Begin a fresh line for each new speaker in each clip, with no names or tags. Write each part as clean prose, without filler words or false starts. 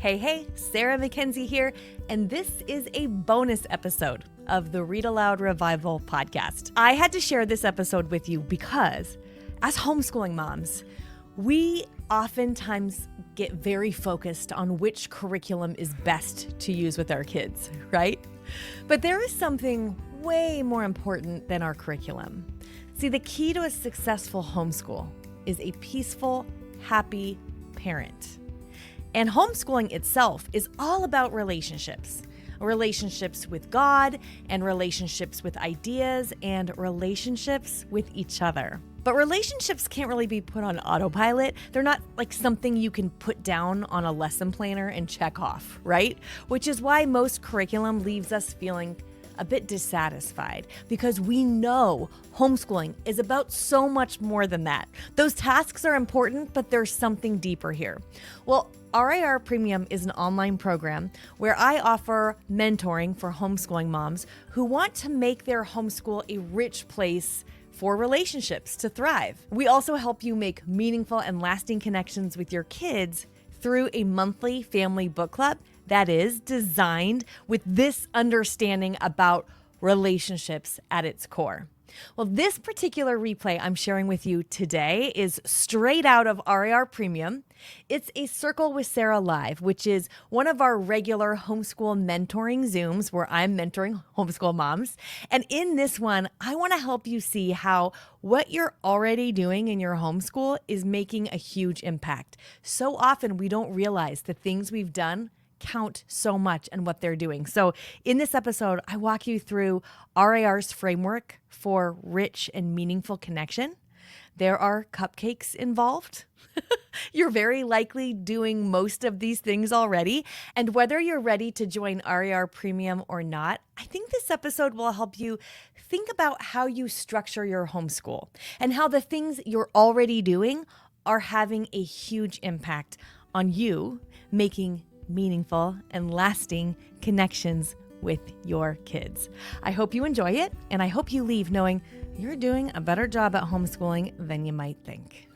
Hey, Sarah Mackenzie here, and this is a bonus episode of the Read-Aloud Revival podcast. I had to share this episode with you because as homeschooling moms, we oftentimes get very focused on which curriculum is best to use with our kids, right? But there is something way more important than our curriculum. See, the key to a successful homeschool is a peaceful, happy parent. And homeschooling itself is all about relationships with God and relationships with ideas and relationships with each other. But relationships can't really be put on autopilot. They're not like something you can put down on a lesson planner and check off, right? Which is why most curriculum leaves us feeling a bit dissatisfied because we know homeschooling is about so much more than that. Those tasks are important, but there's something deeper here. Well, RAR Premium is an online program where I offer mentoring for homeschooling moms who want to make their homeschool a rich place for relationships to thrive. We also help you make meaningful and lasting connections with your kids through a monthly family book club that is designed with this understanding about relationships at its core. Well, this particular replay I'm sharing with you today is straight out of RAR Premium. It's a Circle with Sarah Live, which is one of our regular homeschool mentoring Zooms where I'm mentoring homeschool moms. And in this one, I want to help you see how what you're already doing in your homeschool is making a huge impact. So often we don't realize the things we've done count so much and what they're doing. So in this episode, I walk you through RAR's framework for rich and meaningful connection. There are cupcakes involved. You're very likely doing most of these things already. And whether you're ready to join RAR Premium or not, I think this episode will help you think about how you structure your homeschool and how the things you're already doing are having a huge impact on you making meaningful and lasting connections with your kids. I hope you enjoy it, and I hope you leave knowing you're doing a better job at homeschooling than you might think.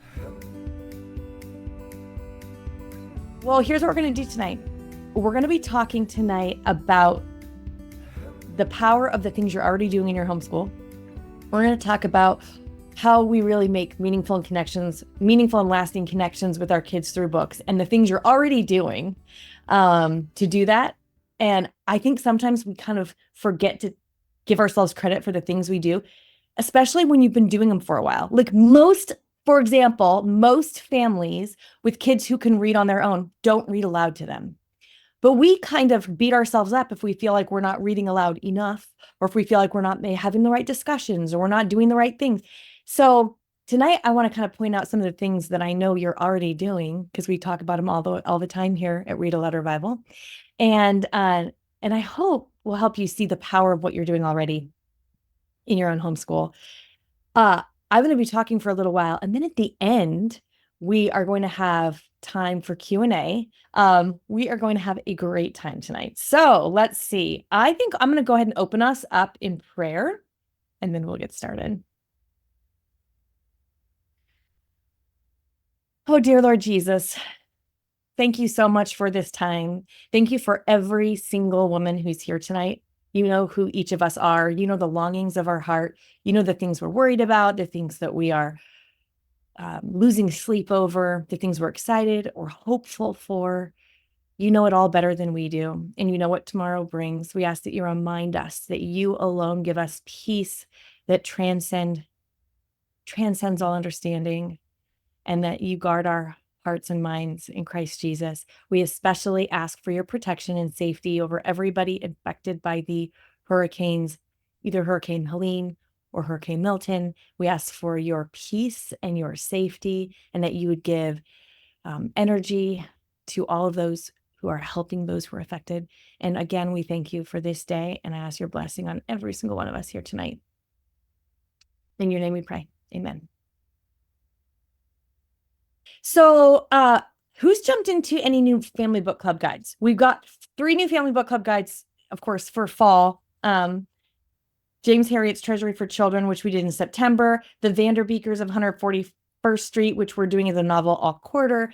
Well, here's what we're going to do tonight. We're going to be talking tonight about the power of the things you're already doing in your homeschool. We're going to talk about how we really make meaningful and lasting connections with our kids through books and the things you're already doing to do that. And I think sometimes we kind of forget to give ourselves credit for the things we do, especially when you've been doing them for a while. Like for example, most families with kids who can read on their own don't read aloud to them. But we kind of beat ourselves up if we feel like we're not reading aloud enough, or if we feel like we're not having the right discussions or we're not doing the right things. So tonight, I want to kind of point out some of the things that I know you're already doing because we talk about them all the time here at Read-Aloud Revival. And I hope will help you see the power of what you're doing already in your own homeschool. I'm going to be talking for a little while, and then at the end, we are going to have time for Q&A. We are going to have a great time tonight. So let's see. I think I'm going to go ahead and open us up in prayer, and then we'll get started. Oh, dear Lord Jesus, thank you so much for this time. Thank you for every single woman who's here tonight. You know who each of us are. You know the longings of our heart. You know the things we're worried about, the things that we are losing sleep over, the things we're excited or hopeful for. You know it all better than we do, and you know what tomorrow brings. We ask that you remind us that you alone give us peace that transcends all understanding, and that you guard our hearts and minds in Christ Jesus. We especially ask for your protection and safety over everybody affected by the hurricanes, either Hurricane Helene or Hurricane Milton. We ask for your peace and your safety, and that you would give energy to all of those who are helping those who are affected. And again, we thank you for this day, and I ask your blessing on every single one of us here tonight. In your name we pray. Amen. So who's jumped into any new family book club guides? We've got 3 new family book club guides, of course, for fall. James Harriet's Treasury for Children, which we did in September. The Vanderbeekers of 141st Street, which we're doing as a novel all quarter.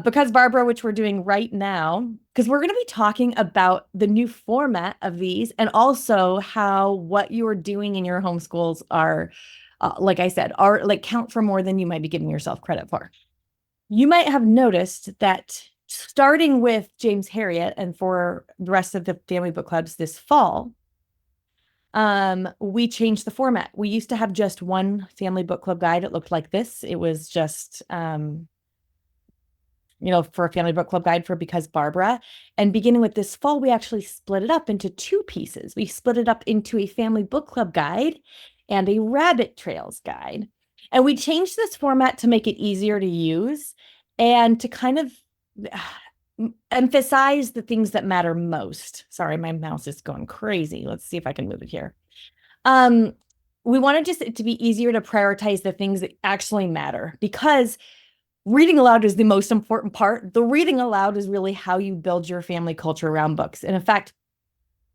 Because Barbara, which we're doing right now, because we're going to be talking about the new format of these and also how what you are doing in your homeschools are, like I said, are like count for more than you might be giving yourself credit for. You might have noticed that starting with James Harriet and for the rest of the family book clubs this fall, we changed the format. We used to have just one family book club guide. It looked like this. It was just, for a family book club guide for Because Barbara. And beginning with this fall, we actually split it up into two pieces. We split it up into a family book club guide and a rabbit trails guide. And we changed this format to make it easier to use and to kind of emphasize the things that matter most. Sorry, my mouse is going crazy. Let's see if I can move it here. We wanted just it to be easier to prioritize the things that actually matter, because reading aloud is the most important part. The reading aloud is really how you build your family culture around books. And in fact,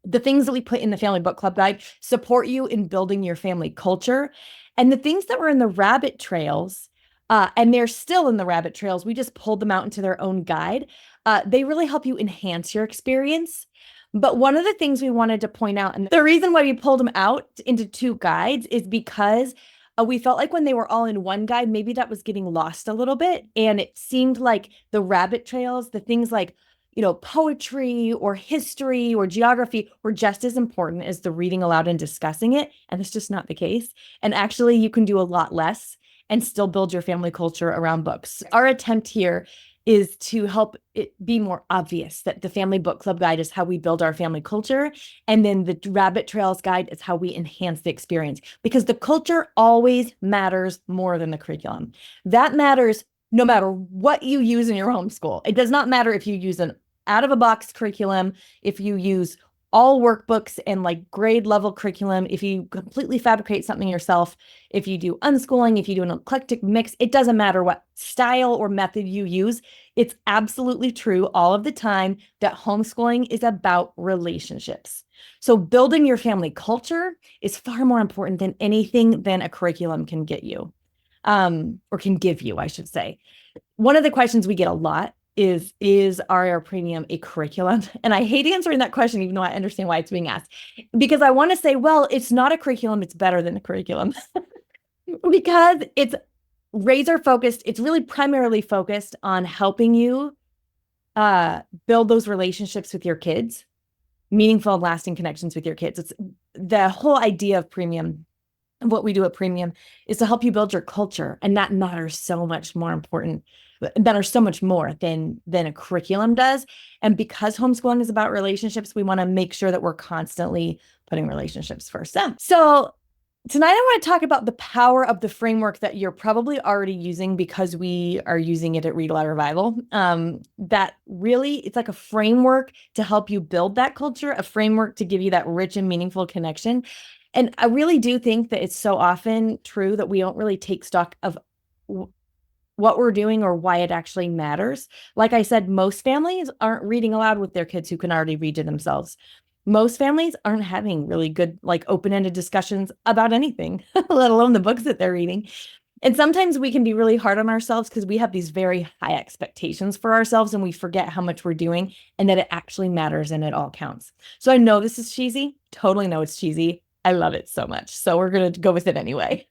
the things that we put in the family book club guide support you in building your family culture. And the things that were in the rabbit trails, and they're still in the rabbit trails, we just pulled them out into their own guide. They really help you enhance your experience. But one of the things we wanted to point out, and the reason why we pulled them out into two guides, is because we felt like when they were all in one guide, maybe that was getting lost a little bit. And it seemed like the rabbit trails, the things like, poetry or history or geography were just as important as the reading aloud and discussing it. And it's just not the case. And actually, you can do a lot less and still build your family culture around books. Our attempt here is to help it be more obvious that the family book club guide is how we build our family culture. And then the rabbit trails guide is how we enhance the experience, because the culture always matters more than the curriculum. That matters no matter what you use in your homeschool. It does not matter if you use an out-of-a-box curriculum, if you use all workbooks and like grade level curriculum, if you completely fabricate something yourself, if you do unschooling, if you do an eclectic mix, it doesn't matter what style or method you use. It's absolutely true all of the time that homeschooling is about relationships. So building your family culture is far more important than anything than a curriculum can get you, or can give you, I should say. One of the questions we get a lot is RAR Premium a curriculum? And I hate answering that question, even though I understand why it's being asked, because I want to say, well, it's not a curriculum. It's better than a curriculum because it's razor focused. It's really primarily focused on helping you build those relationships with your kids, meaningful and lasting connections with your kids. It's the whole idea of Premium. What we do at Premium is to help you build your culture. And that matters so much more than a curriculum does. And because homeschooling is about relationships, we want to make sure that we're constantly putting relationships first. So tonight I want to talk about the power of the framework that you're probably already using, because we are using it at Read-Aloud Revival. That really, it's like a framework to help you build that culture, a framework to give you that rich and meaningful connection. And I really do think that it's so often true that we don't really take stock of what we're doing or why it actually matters. Like I said, most families aren't reading aloud with their kids who can already read to themselves. Most families aren't having really good, like open-ended discussions about anything, let alone the books that they're reading. And sometimes we can be really hard on ourselves because we have these very high expectations for ourselves and we forget how much we're doing and that it actually matters and it all counts. So I know this is cheesy, totally know it's cheesy. I love it so much. So we're going to go with it anyway,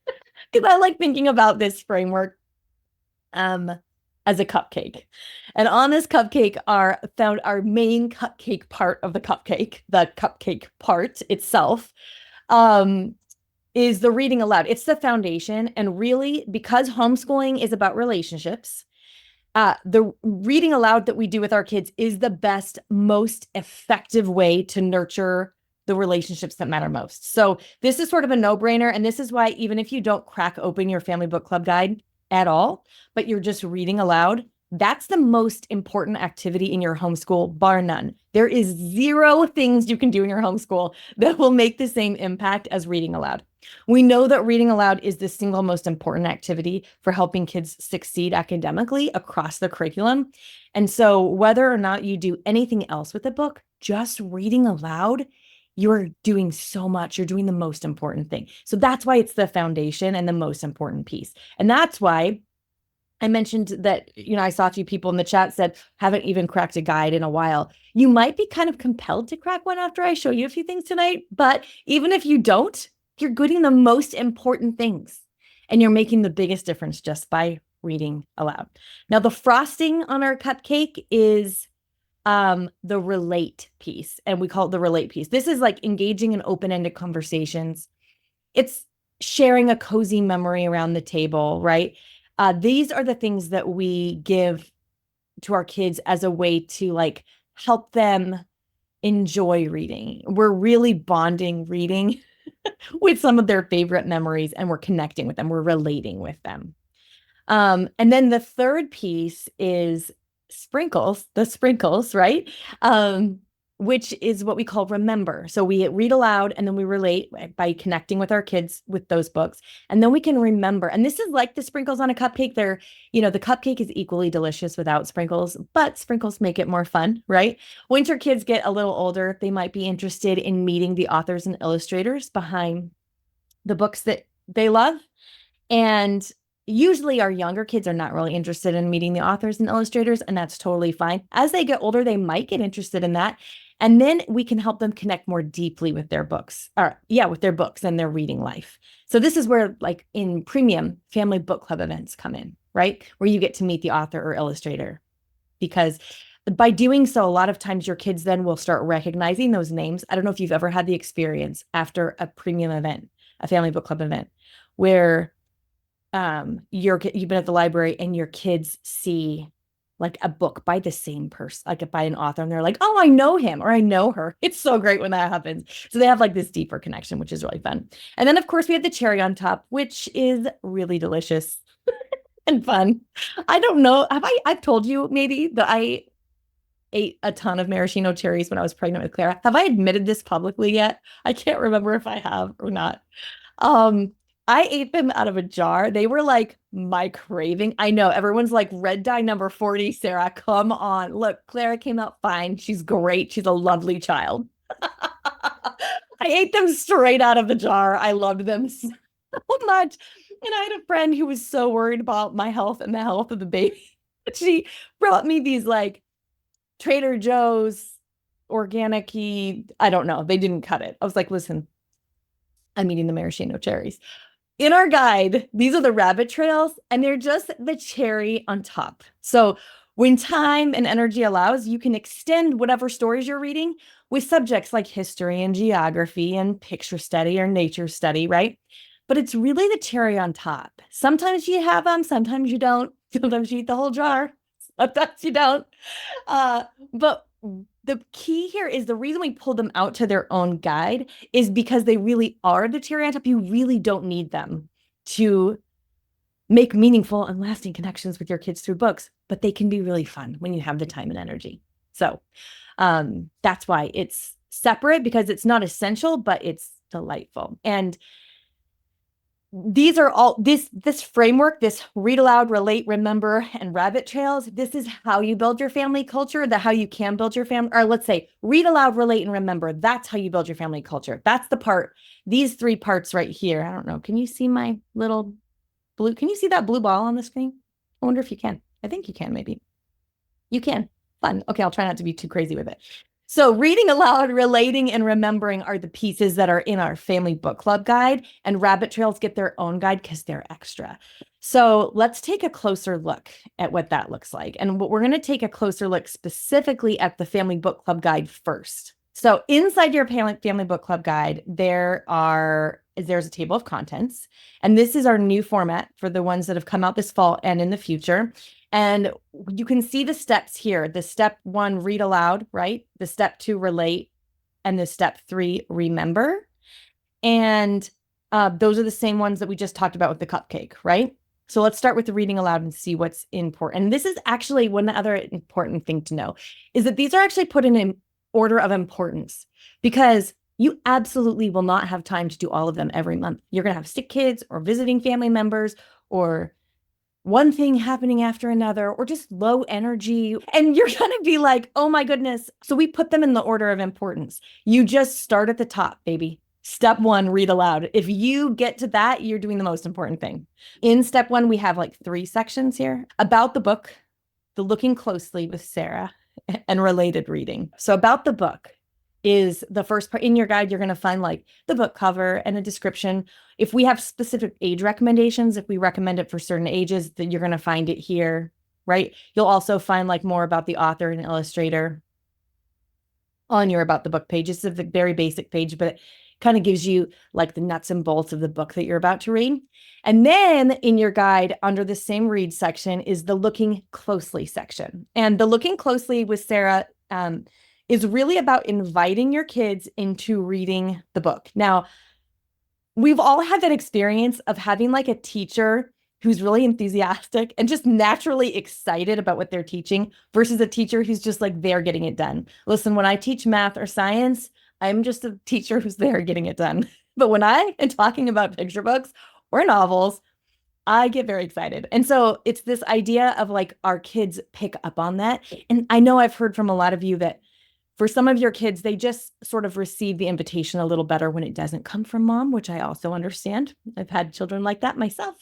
because I like thinking about this framework as a cupcake. And on this cupcake are found our main cupcake part of the cupcake part itself, is the reading aloud. It's the foundation. And really, because homeschooling is about relationships, the reading aloud that we do with our kids is the best, most effective way to nurture the relationships that matter most. So this is sort of a no-brainer. And this is why even if you don't crack open your family book club guide at all, but you're just reading aloud, that's the most important activity in your homeschool, bar none. There is zero things you can do in your homeschool that will make the same impact as reading aloud. We know that reading aloud is the single most important activity for helping kids succeed academically across the curriculum. And so whether or not you do anything else with the book, just reading aloud, you're doing so much. You're doing the most important thing. So that's why it's the foundation and the most important piece. And that's why I mentioned that, I saw a few people in the chat said, haven't even cracked a guide in a while. You might be kind of compelled to crack one after I show you a few things tonight, but even if you don't, you're getting the most important things and you're making the biggest difference just by reading aloud. Now, the frosting on our cupcake is the relate piece, and we call it the relate piece. This is like engaging in open-ended conversations. It's sharing a cozy memory around the table, right? These are the things that we give to our kids as a way to like help them enjoy reading. We're really bonding reading with some of their favorite memories, and we're connecting with them. We're relating with them. And then the third piece is the sprinkles, right? Which is what we call remember. So we read aloud and then we relate by connecting with our kids with those books. And then we can remember. And this is like the sprinkles on a cupcake. They're, the cupcake is equally delicious without sprinkles, but sprinkles make it more fun, right? Once your kids get a little older, they might be interested in meeting the authors and illustrators behind the books that they love. And usually our younger kids are not really interested in meeting the authors and illustrators, and that's totally fine. As they get older, they might get interested in that. And then we can help them connect more deeply with their books, with their books and their reading life. So this is where, like in premium, family book club events come in, right? Where you get to meet the author or illustrator. Because by doing so, a lot of times your kids then will start recognizing those names. I don't know if you've ever had the experience after a premium event, a family book club event, where you've been at the library and your kids see like a book by the same person, like by an author, and they're like, oh, I know him or I know her. It's so great when that happens. So they have like this deeper connection, which is really fun. And then of course we have the cherry on top, which is really delicious and fun. I don't know. I've told you maybe that I ate a ton of maraschino cherries when I was pregnant with Clara. Have I admitted this publicly yet? I can't remember if I have or not. I ate them out of a jar. They were like my craving. I know everyone's like red dye number 40, Sarah, come on. Look, Clara came out fine. She's great. She's a lovely child. I ate them straight out of the jar. I loved them so much. And I had a friend who was so worried about my health and the health of the baby. She brought me these like Trader Joe's organic-y, I don't know. They didn't cut it. I was like, listen, I'm eating the maraschino cherries. In our guide, these are the rabbit trails, and they're just the cherry on top. So when time and energy allows, you can extend whatever stories you're reading with subjects like history and geography and picture study or nature study, right? But it's really the cherry on top. Sometimes you have them, sometimes you don't. Sometimes you eat the whole jar, sometimes you don't. But the key here is the reason we pull them out to their own guide is because they really are the cherry on top. You really don't need them to make meaningful and lasting connections with your kids through books, but they can be really fun when you have the time and energy. So that's why it's separate, because it's not essential, but it's delightful. And these are all this framework, this read aloud, relate, remember, and rabbit trails. This is how you build your family culture, how you can build your family, or let's say read aloud, relate, and remember. That's how you build your family culture. That's the part, these three parts right here. I don't know. Can you see my little blue? Can you see that blue ball on the screen? I wonder if you can. I think you can, maybe. You can. Fun. Okay, I'll try not to be too crazy with it. So reading aloud, relating, and remembering are the pieces that are in our family book club guide, and rabbit trails get their own guide because they're extra. So let's take a closer look at what that looks like. And we're going to take a closer look specifically at the family book club guide first. So inside your family book club guide, there's a table of contents. And this is our new format for the ones that have come out this fall and in the future. And you can see the steps here. The step 1, read aloud, right? The step 2, relate, and the step 3, remember. And those are the same ones that we just talked about with the cupcake, right? So let's start with the reading aloud and see what's important. And this is actually one other important thing to know is that these are actually put in an order of importance, because you absolutely will not have time to do all of them every month. You're going to have sick kids or visiting family members or one thing happening after another, or just low energy. And you're going to be like, oh my goodness. So we put them in the order of importance. You just start at the top, baby. Step one, read aloud. If you get to that, you're doing the most important thing. In step one, we have like 3 sections here: about the book, the looking closely with Sarah, and related reading. So about the book is the first part. In your guide, you're going to find like the book cover and a description. If we have specific age recommendations, if we recommend it for certain ages, then you're going to find it here, right? You'll also find like more about the author and illustrator on your about the book page. It's a very basic page, but it kind of gives you like the nuts and bolts of the book that you're about to read. And then in your guide, under the same read section, is the looking closely section. And the looking closely with Sarah is really about inviting your kids into reading the book. Now, we've all had that experience of having like a teacher who's really enthusiastic and just naturally excited about what they're teaching versus a teacher who's just like there getting it done. Listen, when I teach math or science, I'm just a teacher who's there getting it done. But when I am talking about picture books or novels, I get very excited. And so it's this idea of like our kids pick up on that. And I know I've heard from a lot of you that for some of your kids, they just sort of receive the invitation a little better when it doesn't come from mom, which I also understand. I've had children like that myself.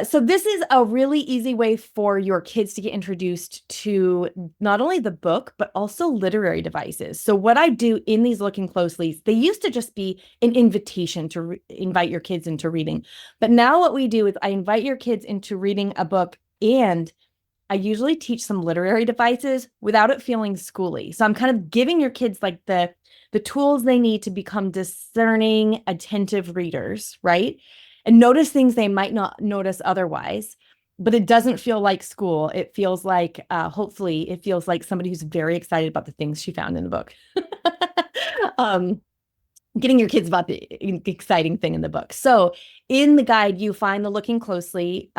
So this is a really easy way for your kids to get introduced to not only the book, but also literary devices. So what I do in these looking closely, they used to just be an invitation to invite your kids into reading. But now what we do is I invite your kids into reading a book, and I usually teach some literary devices without it feeling schooly. So I'm kind of giving your kids like the tools they need to become discerning, attentive readers, right? And notice things they might not notice otherwise, but it doesn't feel like school. It feels like, hopefully, it feels like somebody who's very excited about the things she found in the book. Getting your kids about the exciting thing in the book. So in the guide, you find the looking closely.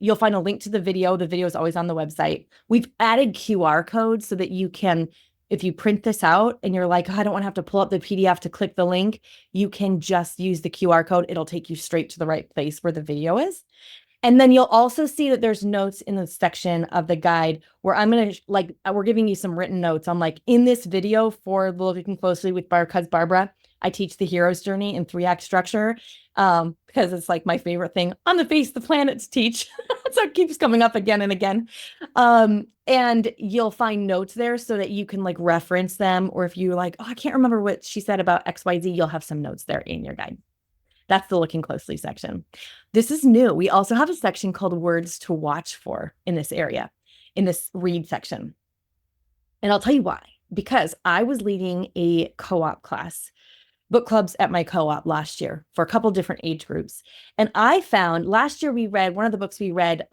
You'll find a link to the video. The video is always on the website. We've added QR codes so that you can, if you print this out and you're like, oh, I don't want to have to pull up the PDF to click the link, you can just use the QR code. It'll take you straight to the right place where the video is. And then you'll also see that there's notes in the section of the guide where I'm going to like, we're giving you some written notes. I'm like, in this video for Looking Closely with Cousin Barbara, I teach the hero's journey in 3-act structure because it's like my favorite thing on the face of the planet to teach. So it keeps coming up again and again. And you'll find notes there so that you can like reference them. Or if you're like, oh, I can't remember what she said about XYZ, you'll have some notes there in your guide. That's the Looking Closely section. This is new. We also have a section called Words to Watch For in this area, in this read section. And I'll tell you why. Because I was leading a co-op class, book clubs at my co-op last year for a couple different age groups. And I found last year we read, one of the books we read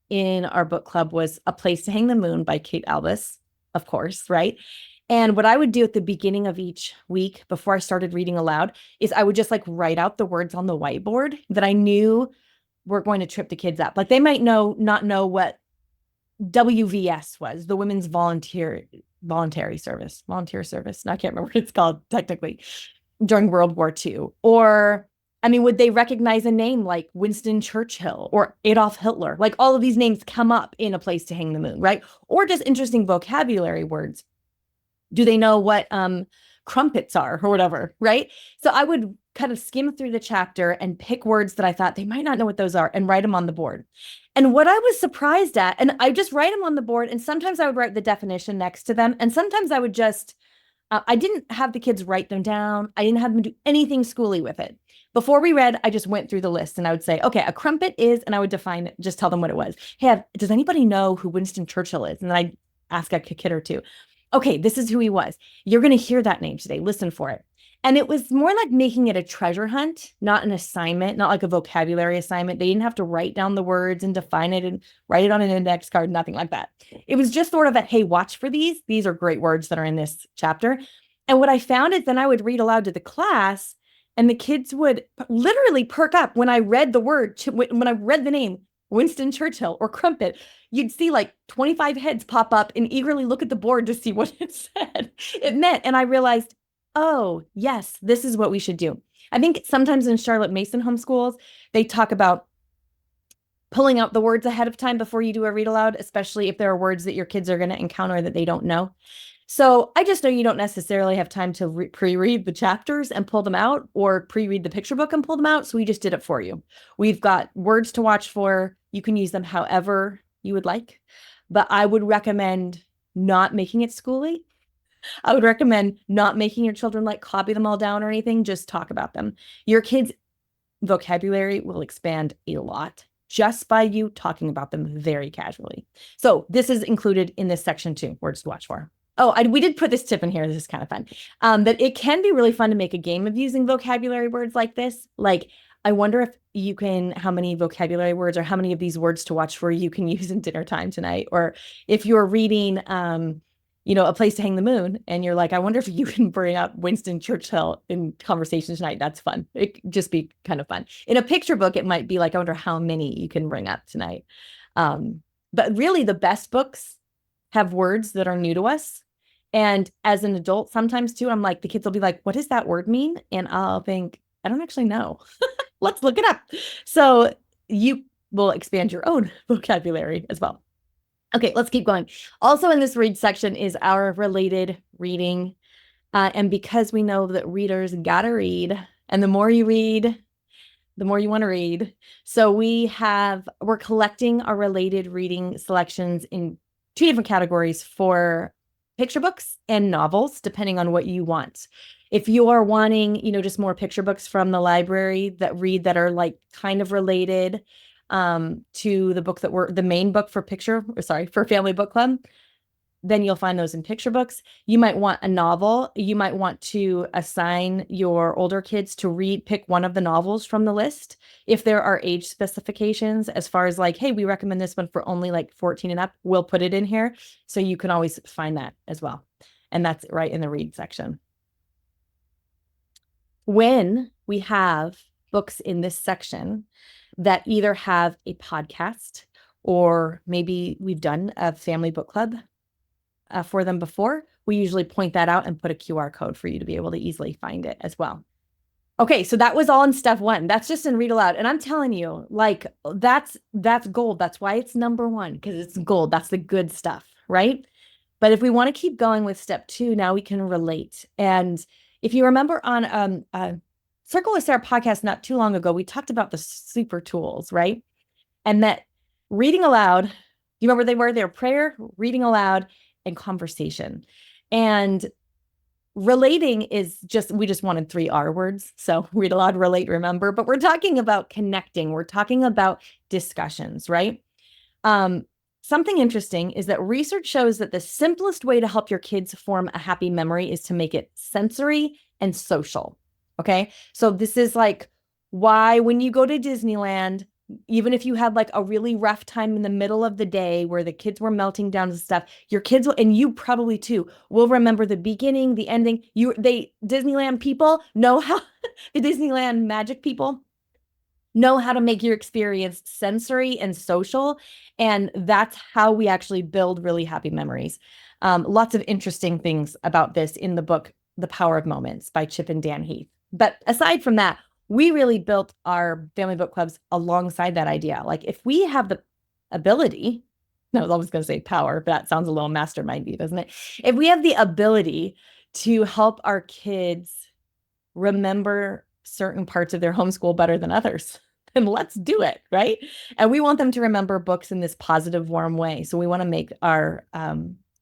in our book club was A Place to Hang the Moon by Kate Albus, of course, right? And what I would do at the beginning of each week before I started reading aloud is I would just like write out the words on the whiteboard that I knew were going to trip the kids up. Like they might not know what WVS was, the Women's Volunteer Service. No, I can't remember what it's called technically, during World War II. Or, I mean, would they recognize a name like Winston Churchill or Adolf Hitler? Like all of these names come up in A Place to Hang the Moon, right? Or just interesting vocabulary words. Do they know what crumpets are or whatever, right? So I would kind of skim through the chapter and pick words that I thought they might not know what those are and write them on the board. And what I was surprised at, and I just write them on the board, and sometimes I would write the definition next to them, and sometimes I would just, I didn't have the kids write them down. I didn't have them do anything schooly with it. Before we read, I just went through the list and I would say, okay, a crumpet is, and I would define it, just tell them what it was. Hey, does anybody know who Winston Churchill is? And then I'd ask a kid or two. Okay, this is who he was. You're going to hear that name today. Listen for it. And it was more like making it a treasure hunt, not an assignment, not like a vocabulary assignment. They didn't have to write down the words and define it and write it on an index card, nothing like that. It was just sort of a, hey, watch for these. These are great words that are in this chapter. And what I found is then I would read aloud to the class and the kids would literally perk up when I read the word, when I read the name, Winston Churchill or crumpet. You'd see like 25 heads pop up and eagerly look at the board to see what it said. It meant, and I realized, oh, yes, this is what we should do. I think sometimes in Charlotte Mason homeschools, they talk about pulling out the words ahead of time before you do a read aloud, especially if there are words that your kids are going to encounter that they don't know. So I just know you don't necessarily have time to pre-read the chapters and pull them out, or pre-read the picture book and pull them out. So we just did it for you. We've got words to watch for. You can use them however you would like, but I would recommend not making it schooly. I would recommend not making your children like copy them all down or anything. Just talk about them. Your kids' vocabulary will expand a lot just by you talking about them very casually. So this is included in this section too, words to watch for. Oh, we did put this tip in here. This is kind of fun. That it can be really fun to make a game of using vocabulary words like this. Like, I wonder if you can, how many vocabulary words or how many of these words to watch for you can use in dinner time tonight. Or if you're reading, A Place to Hang the Moon, and you're like, I wonder if you can bring up Winston Churchill in conversation tonight. That's fun. It could just be kind of fun. In a picture book, it might be like, I wonder how many you can bring up tonight. But really, the best books have words that are new to us. And as an adult, sometimes too, I'm like, the kids will be like, what does that word mean? And I'll think, I don't actually know. Let's look it up. So you will expand your own vocabulary as well. Okay, let's keep going. Also in this read section is our related reading. And because we know that readers gotta read, and the more you read, the more you want to read. So we're collecting our related reading selections in 2 different categories for picture books and novels, depending on what you want. If you are wanting, just more picture books from the library that are like kind of related to the book the main book for Family Book Club, then you'll find those in picture books. You might want a novel. You might want to assign your older kids to pick one of the novels from the list. If there are age specifications, as far as like, hey, we recommend this one for only like 14 and up, we'll put it in here. So you can always find that as well. And that's right in the read section. When we have books in this section that either have a podcast, or maybe we've done a family book club for them before, we usually point that out and put a QR code for you to be able to easily find it as well. Okay, so that was all in step 1. That's just in Read Aloud. And I'm telling you, like, that's gold. That's why it's number 1, because it's gold. That's the good stuff, right? But if we want to keep going with step 2, now we can relate. And if you remember on Circle with Sarah podcast not too long ago, we talked about the super tools, right? And that reading aloud, you remember they were prayer, reading aloud, and conversation. And relating is we just wanted 3 R words. So read aloud, relate, remember, but we're talking about connecting. We're talking about discussions, right? Something interesting is that research shows that the simplest way to help your kids form a happy memory is to make it sensory and social. Okay. So this is like why when you go to Disneyland, even if you had like a really rough time in the middle of the day where the kids were melting down and stuff, your kids will, and you probably too, will remember the beginning, the ending. Disneyland people know how, the Disneyland magic people know how to make your experience sensory and social. And that's how we actually build really happy memories. Lots of interesting things about this in the book, The Power of Moments by Chip and Dan Heath. But aside from that, we really built our family book clubs alongside that idea. Like if we have the ability, I was always going to say power, but that sounds a little mastermindy, doesn't it? If we have the ability to help our kids remember certain parts of their homeschool better than others, then let's do it, right? And we want them to remember books in this positive, warm way. So we want to make our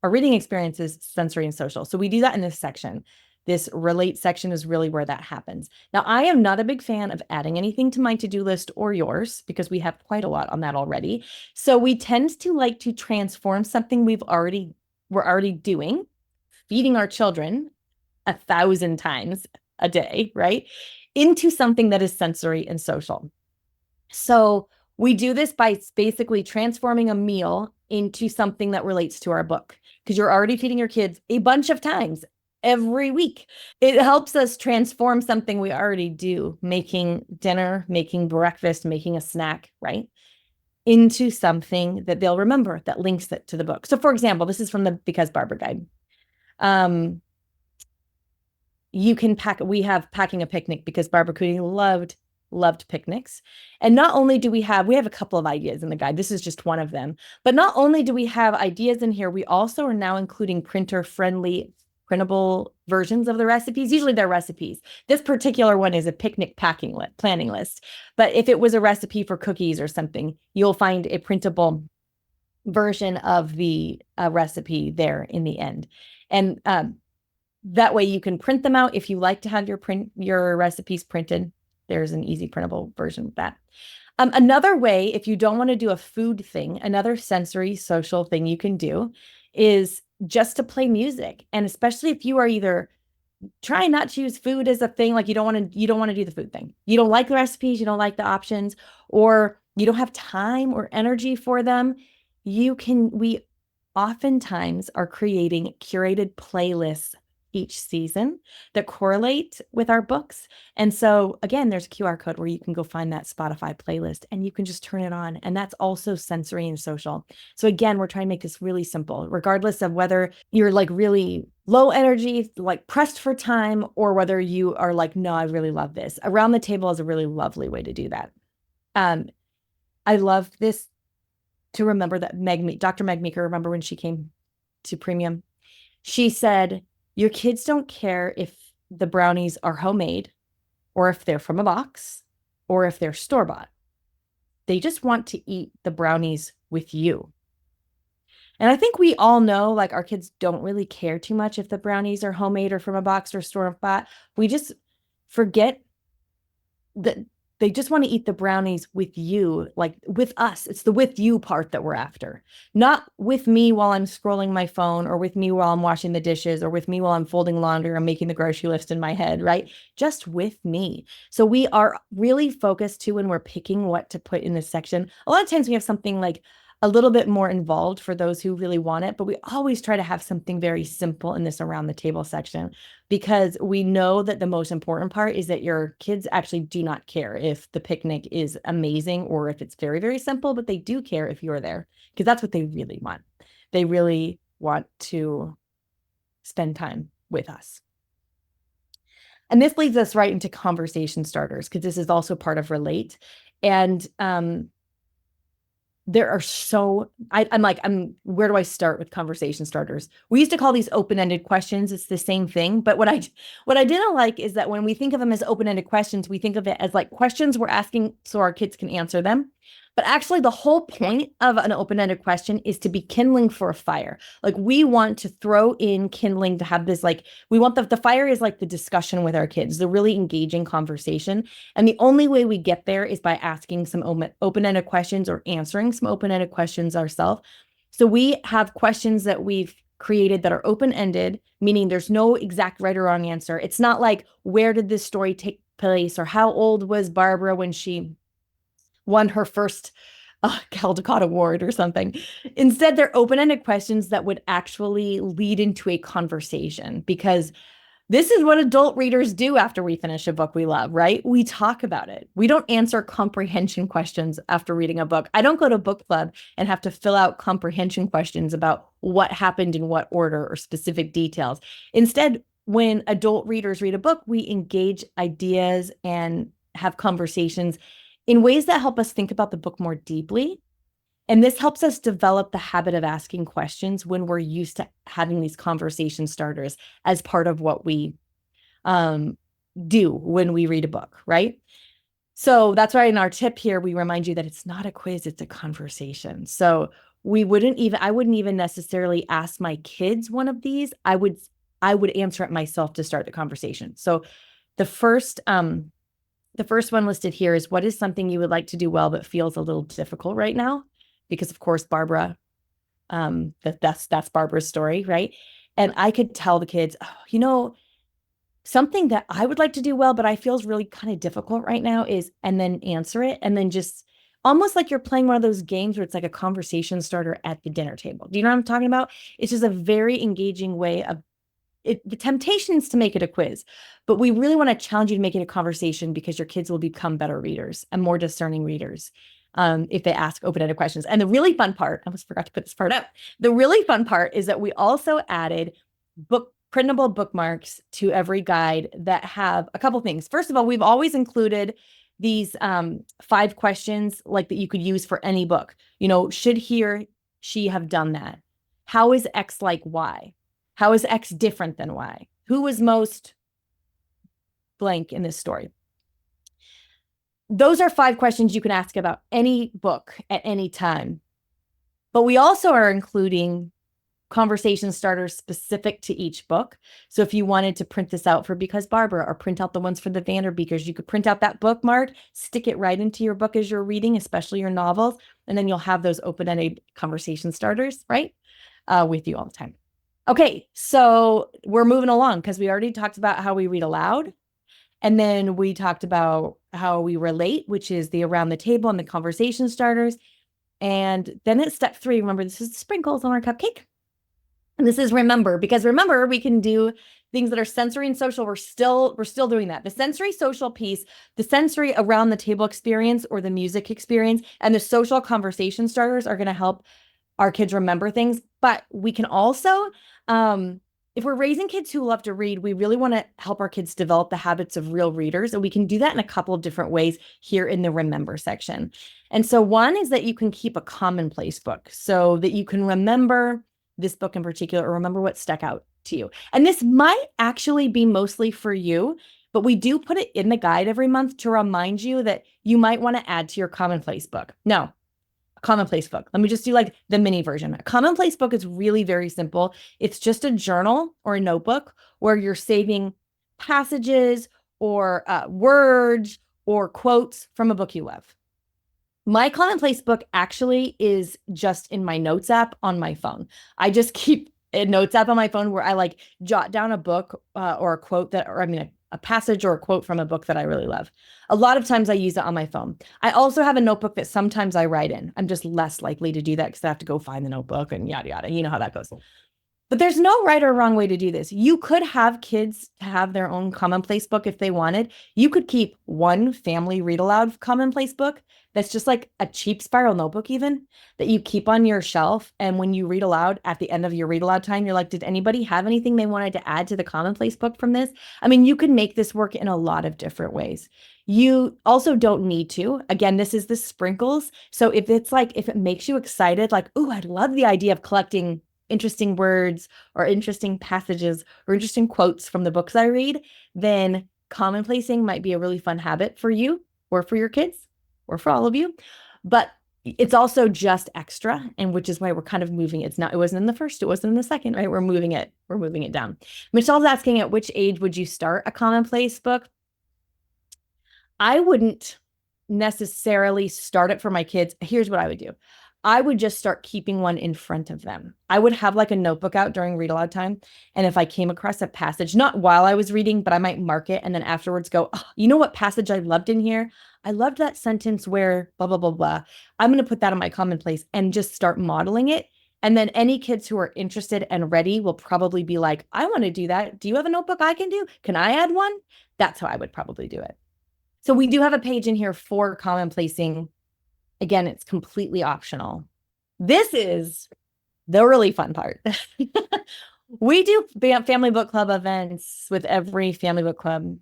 reading experiences sensory and social. So we do that in this section. This relate section is really where that happens. Now, I am not a big fan of adding anything to my to-do list or yours because we have quite a lot on that already. So we tend to like to transform something we're already doing, feeding our children 1,000 times a day, right? Into something that is sensory and social. So we do this by basically transforming a meal into something that relates to our book, because you're already feeding your kids a bunch of times every week. It helps us transform something we already do, making dinner, making breakfast, making a snack, right? Into something that they'll remember that links it to the book. So for example, this is from the Because Barbara guide. You can we have packing a picnic because Barbara Cooney loved loved picnics. And not only do we have a couple of ideas in the guide. This is just one of them. But not only do we have ideas in here, we also are now including printer-friendly printable versions of the recipes. Usually they're recipes. This particular one is a picnic planning list. But if it was a recipe for cookies or something, you'll find a printable version of the recipe there in the end. And that way you can print them out. If you like to have your recipes printed, there's an easy printable version of that. Another way, if you don't want to do a food thing, another sensory social thing you can do is just to play music. And especially if you are either trying not to use food as a thing, like you don't want to do the food thing. You don't like the recipes, you don't like the options, or you don't have time or energy for them. We oftentimes are creating curated playlists each season that correlate with our books. And so again, there's a QR code where you can go find that Spotify playlist and you can just turn it on. And that's also sensory and social. So again, we're trying to make this really simple, regardless of whether you're like really low energy, like pressed for time, or whether you are like, no, I really love this. Around the table is a really lovely way to do that. I love this to remember that Dr. Meg Meeker, remember when she came to Premium, she said, your kids don't care if the brownies are homemade or if they're from a box or if they're store-bought. They just want to eat the brownies with you. And I think we all know, like, our kids don't really care too much if the brownies are homemade or from a box or store-bought. We just forget that they just want to eat the brownies with you, like with us. It's the with you part that we're after. Not with me while I'm scrolling my phone, or with me while I'm washing the dishes, or with me while I'm folding laundry or making the grocery list in my head, right? Just with me. So we are really focused too when we're picking what to put in this section. A lot of times we have something like a little bit more involved for those who really want it, but we always try to have something very simple in this around the table section, because we know that the most important part is that your kids actually do not care if the picnic is amazing or if it's very, very simple, but they do care if you're there, because that's what they really want. They really want to spend time with us. And this leads us right into conversation starters, because this is also part of Relate. And there are where do I start with conversation starters? We used to call these open-ended questions. It's the same thing. But what I didn't like is that when we think of them as open-ended questions, we think of it as like questions we're asking so our kids can answer them. But actually, the whole point of an open-ended question is to be kindling for a fire. Like, we want to throw in kindling to have this, like, we want the fire is like the discussion with our kids, the really engaging conversation. And the only way we get there is by asking some open-ended questions or answering some open-ended questions ourselves. So we have questions that we've created that are open-ended, meaning there's no exact right or wrong answer. It's not like, where did this story take place, or how old was Barbara when she won her first Caldecott Award or something. Instead, they're open-ended questions that would actually lead into a conversation, because this is what adult readers do after we finish a book we love, right? We talk about it. We don't answer comprehension questions after reading a book. I don't go to book club and have to fill out comprehension questions about what happened in what order or specific details. Instead, when adult readers read a book, we engage ideas and have conversations in ways that help us think about the book more deeply. And this helps us develop the habit of asking questions when we're used to having these conversation starters as part of what we do when we read a book, right? So that's why in our tip here, we remind you that it's not a quiz, it's a conversation. So I wouldn't even necessarily ask my kids one of these. I would answer it myself to start the conversation. So the first one listed here is, what is something you would like to do well but feels a little difficult right now? Because of course, Barbara, that's Barbara's story, right? And I could tell the kids, something that I would like to do well, but I feels really kind of difficult right now is, and then answer it. And then just almost like you're playing one of those games where it's like a conversation starter at the dinner table. Do you know what I'm talking about? It's just a very engaging way of the temptation is to make it a quiz, but we really want to challenge you to make it a conversation, because your kids will become better readers and more discerning readers if they ask open-ended questions. And the really fun part, I almost forgot to put this part up. The really fun part is that we also added printable bookmarks to every guide that have a couple things. First of all, we've always included these 5 questions like that you could use for any book. Should he or she have done that? How is X like Y? How is X different than Y? Who was most blank in this story? Those are 5 questions you can ask about any book at any time. But we also are including conversation starters specific to each book. So if you wanted to print this out for Because Barbara, or print out the ones for the Vanderbeekers, you could print out that bookmark, stick it right into your book as you're reading, especially your novels, and then you'll have those open-ended conversation starters, right, with you all the time. Okay, so we're moving along because we already talked about how we read aloud. And then we talked about how we relate, which is the around the table and the conversation starters. And then it's step 3. Remember, this is the sprinkles on our cupcake. And this is remember, because remember, we can do things that are sensory and social. We're still doing that. The sensory social piece, the sensory around the table experience or the music experience, and the social conversation starters are going to help our kids remember things. But we can also, if we're raising kids who love to read, we really want to help our kids develop the habits of real readers. And we can do that in a couple of different ways here in the remember section. And so one is that you can keep a commonplace book so that you can remember this book in particular, or remember what stuck out to you. And this might actually be mostly for you, but we do put it in the guide every month to remind you that you might want to add to your commonplace book. No, a commonplace book. Let me just do like the mini version. A commonplace book is really very simple. It's just a journal or a notebook where you're saving passages or words or quotes from a book you love. My commonplace book actually is just in my notes app on my phone. I just keep a notes app on my phone where I like jot down a book or a quote a passage or a quote from a book that I really love. A lot of times I use it on my phone. I also have a notebook that sometimes I write in. I'm just less likely to do that because I have to go find the notebook and yada, yada. You know how that goes. But there's no right or wrong way to do this. You could have kids have their own commonplace book if they wanted. You could keep one family read aloud commonplace book that's just like a cheap spiral notebook even that you keep on your shelf. And when you read aloud at the end of your read aloud time, you're like, did anybody have anything they wanted to add to the commonplace book from this? I mean, you can make this work in a lot of different ways. You also don't need to. Again, this is the sprinkles. So if it makes you excited, like, oh, I love the idea of collecting interesting words or interesting passages or interesting quotes from the books I read, then commonplacing might be a really fun habit for you or for your kids or for all of you. But it's also just extra, and which is why we're kind of moving. It wasn't in the first, it wasn't in the second, right? We're moving it down. Michelle's asking, at which age would you start a commonplace book? I wouldn't necessarily start it for my kids. Here's what I would do. I would just start keeping one in front of them. I would have like a notebook out during read aloud time. And if I came across a passage, not while I was reading, but I might mark it and then afterwards go, oh, you know what passage I loved in here? I loved that sentence where blah, blah, blah, blah. I'm going to put that on my commonplace and just start modeling it. And then any kids who are interested and ready will probably be like, I want to do that. Do you have a notebook I can do? Can I add one? That's how I would probably do it. So we do have a page in here for commonplacing. Again, it's completely optional. This is the really fun part. We do family book club events with every family book club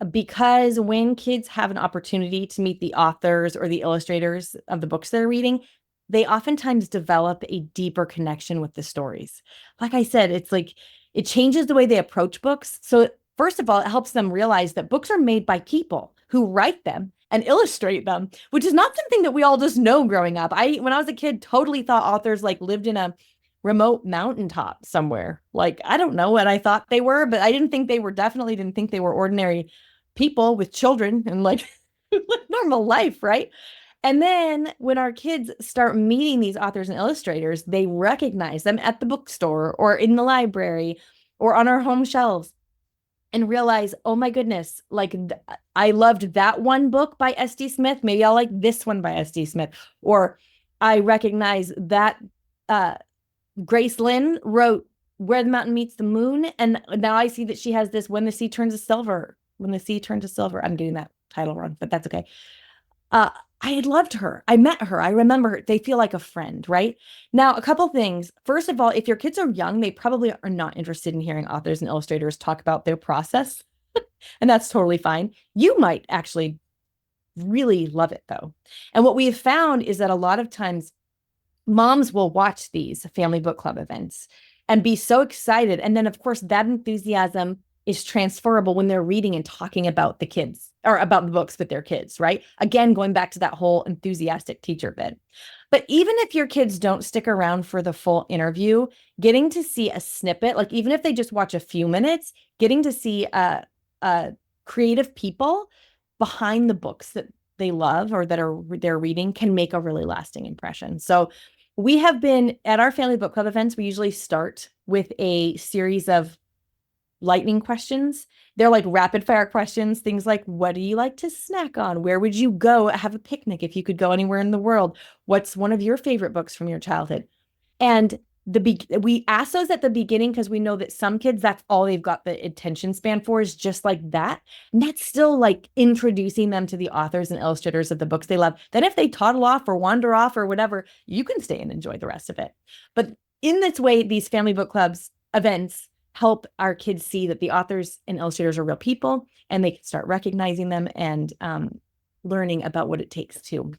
because when kids have an opportunity to meet the authors or the illustrators of the books they're reading, they oftentimes develop a deeper connection with the stories. Like I said, it's like it changes the way they approach books. So first of all, it helps them realize that books are made by people who write them and illustrate them, which is not something that we all just know growing up. When I was a kid, totally thought authors like lived in a remote mountaintop somewhere. Like, I don't know what I thought they were, but I definitely didn't think they were ordinary people with children and like normal life, right? And then when our kids start meeting these authors and illustrators, they recognize them at the bookstore or in the library or on our home shelves and realize, oh my goodness, like I loved that one book by S.D. Smith. Maybe I'll like this one by S.D. Smith. Or I recognize that Grace Lynn wrote Where the Mountain Meets the Moon. And now I see that she has this When the Sea Turns to Silver. When the Sea Turned to Silver. I'm getting that title wrong, but that's okay. I had loved her. I met her. I remember her. They feel like a friend, right? Now, a couple things. First of all, if your kids are young, they probably are not interested in hearing authors and illustrators talk about their process. And that's totally fine. You might actually
really love it though. And what we have found is that a lot of times moms will watch these family book club events and be so excited. And then, of course, that enthusiasm is transferable when they're reading and talking about the kids or about the books with their kids, right? Again, going back to that whole enthusiastic teacher bit. But even if your kids don't stick around for the full interview, getting to see a snippet, like even if they just watch a few minutes, getting to see creative people behind the books that they love or that they're reading can make a really lasting impression. So we have been at our family book club events, we usually start with a series of lightning questions. They're like rapid fire questions, things like, what do you like to snack on? Where would you go have a picnic if you could go anywhere in the world? What's one of your favorite books from your childhood? And we ask those at the beginning because we know that some kids, that's all they've got the attention span for, is just like that. And that's still like introducing them to the authors and illustrators of the books they love. Then if they toddle off or wander off or whatever, you can stay and enjoy the rest of it. But in this way, these family book clubs events help our kids see that the authors and illustrators are real people, and they can start recognizing them and learning about what it takes to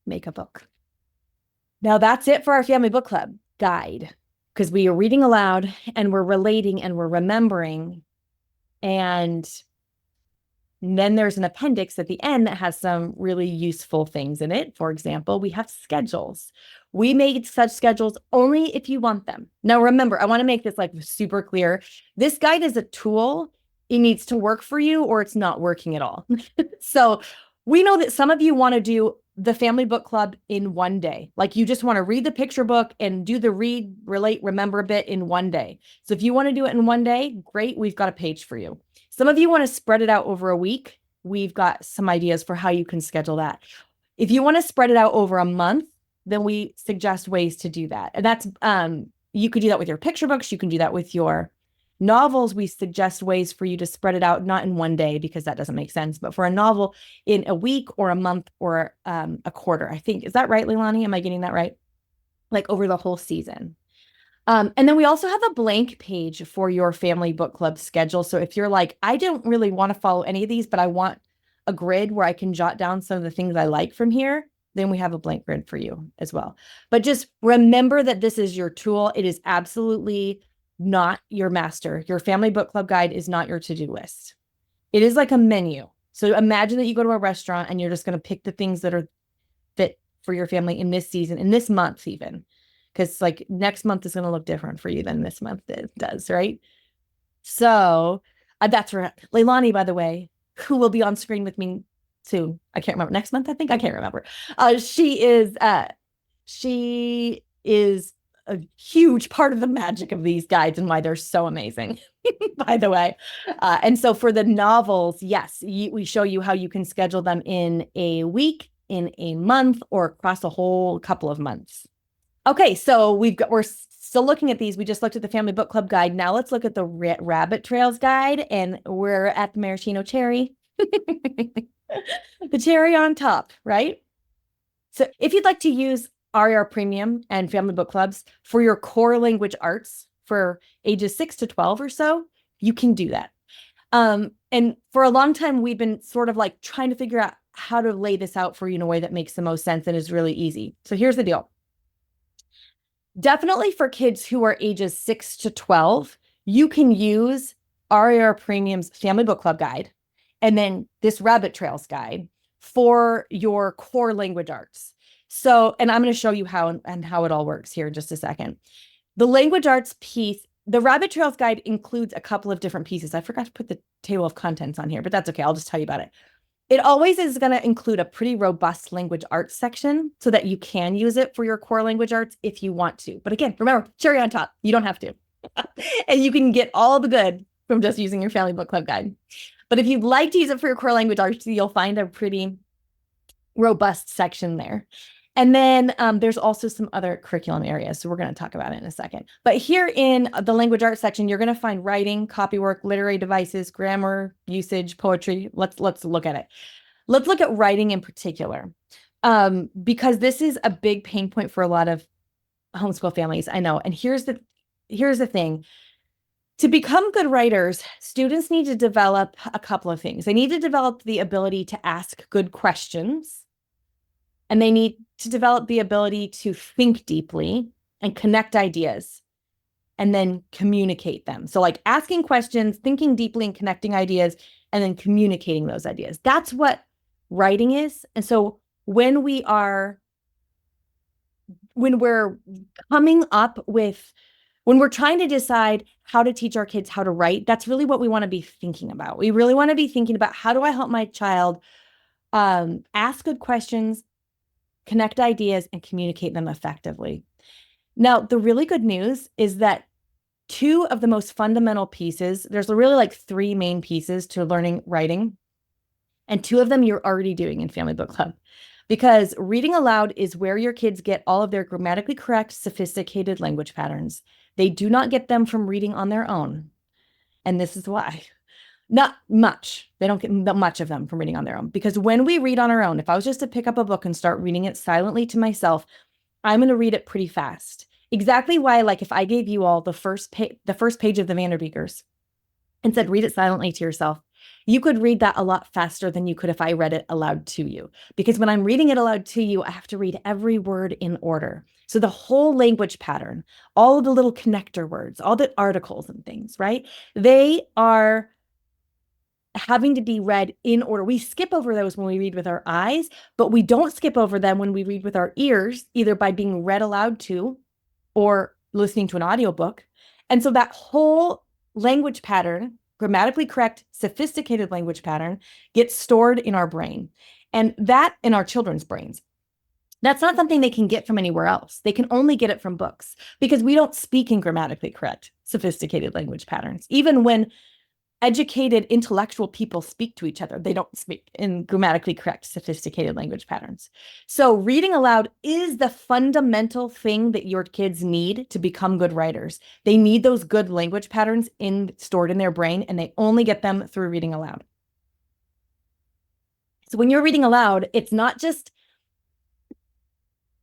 make a book. Now that's it for our family book club guide, because we are reading aloud and we're relating and we're remembering. And then there's an appendix at the end that has some really useful things in it. For example, we have schedules. We made such schedules only if you want them. Now, remember, I want to make this like super clear. This guide is a tool. It needs to work for you or it's not working at all. So we know that some of you want to do the family book club in one day. Like you just want to read the picture book and do the read, relate, remember bit in one day. So if you want to do it in one day, great. We've got a page for you. Some of you want to spread it out over a week. We've got some ideas for how you can schedule that. If you want to spread it out over a month, then we suggest ways to do that. And that's, you could do that with your picture books. You can do that with your novels. We suggest ways for you to spread it out, not in one day because that doesn't make sense, but for a novel in a week or a month or a quarter, I think. Is that right, Leilani? Am I getting that right? Like over the whole season. And then we also have a blank page for your family book club schedule. So if you're like, I don't really want to follow any of these, but I want a grid where I can jot down some of the things I like from here, then we have a blank grid for you as well. But just remember that this is your tool. It is absolutely not your master. Your family book club guide is not your to-do list. It is like a menu. So imagine that you go to a restaurant and you're just going to pick the things that are fit for your family in this season, in this month even. Because like next month is going to look different for you than this month does, right? So that's for Leilani, by the way, who will be on screen with me soon. I can't remember. Next month, I think. I can't remember. She is a huge part of the magic of these guides and why they're so amazing, by the way. And so for the novels, yes, we show you how you can schedule them in a week, in a month, or across a whole couple of months. Okay, so we're still looking at these. We just looked at the family book club guide. Now let's look at the rabbit trails guide, and we're at the maraschino cherry. The cherry on top, right? So if you'd like to use RAR Premium and family book clubs for your core language arts for ages 6 to 12 or so, you can do that. And for a long time, we've been sort of like trying to figure out how to lay this out for you in a way that makes the most sense and is really easy. So here's the deal. Definitely for kids who are ages 6 to 12, you can use RAR Premium's family book club guide and then this rabbit trails guide for your core language arts. So, and I'm going to show you how it all works here in just a second. The language arts piece, the rabbit trails guide includes a couple of different pieces. I forgot to put the table of contents on here, but that's okay. I'll just tell you about it. It always is going to include a pretty robust language arts section so that you can use it for your core language arts if you want to. But again, remember, cherry on top, you don't have to. And you can get all the good from just using your family book club guide. But if you'd like to use it for your core language arts, you'll find a pretty robust section there. And then there's also some other curriculum areas. So we're going to talk about it in a second. But here in the language arts section, you're going to find writing, copywork, literary devices, grammar, usage, poetry. Let's look at it. Let's look at writing in particular, because this is a big pain point for a lot of homeschool families. I know. And here's the thing. To become good writers, students need to develop a couple of things. They need to develop the ability to ask good questions, and they need to develop the ability to think deeply and connect ideas and then communicate them. So like asking questions, thinking deeply and connecting ideas, and then communicating those ideas. That's what writing is. And so when we're coming up with, when we're trying to decide how to teach our kids how to write, that's really what we want to be thinking about. We really want to be thinking about, how do I help my child ask good questions, connect ideas, and communicate them effectively? Now, the really good news is that two of the most fundamental pieces, there's really like three main pieces to learning writing, and two of them you're already doing in Family Book Club. Because reading aloud is where your kids get all of their grammatically correct, sophisticated language patterns. They do not get them from reading on their own. And this is why. Not much. They don't get much of them from reading on their own. Because when we read on our own, if I was just to pick up a book and start reading it silently to myself, I'm going to read it pretty fast. Exactly why, like if I gave you all the first page of the Vanderbeekers and said, read it silently to yourself, you could read that a lot faster than you could if I read it aloud to you. Because when I'm reading it aloud to you, I have to read every word in order. So the whole language pattern, all of the little connector words, all the articles and things, right? They are having to be read in order. We skip over those when we read with our eyes, but we don't skip over them when we read with our ears, either by being read aloud to or listening to an audiobook. And so that whole language pattern, grammatically correct, sophisticated language pattern, gets stored in our brain, and that in our children's brains. That's not something they can get from anywhere else. They can only get it from books, because we don't speak in grammatically correct, sophisticated language patterns. Even when educated intellectual people speak to each other, they don't speak in grammatically correct, sophisticated language patterns. So reading aloud is the fundamental thing that your kids need to become good writers. They need those good language patterns stored in their brain, and they only get them through reading aloud. So when you're reading aloud, it's not just,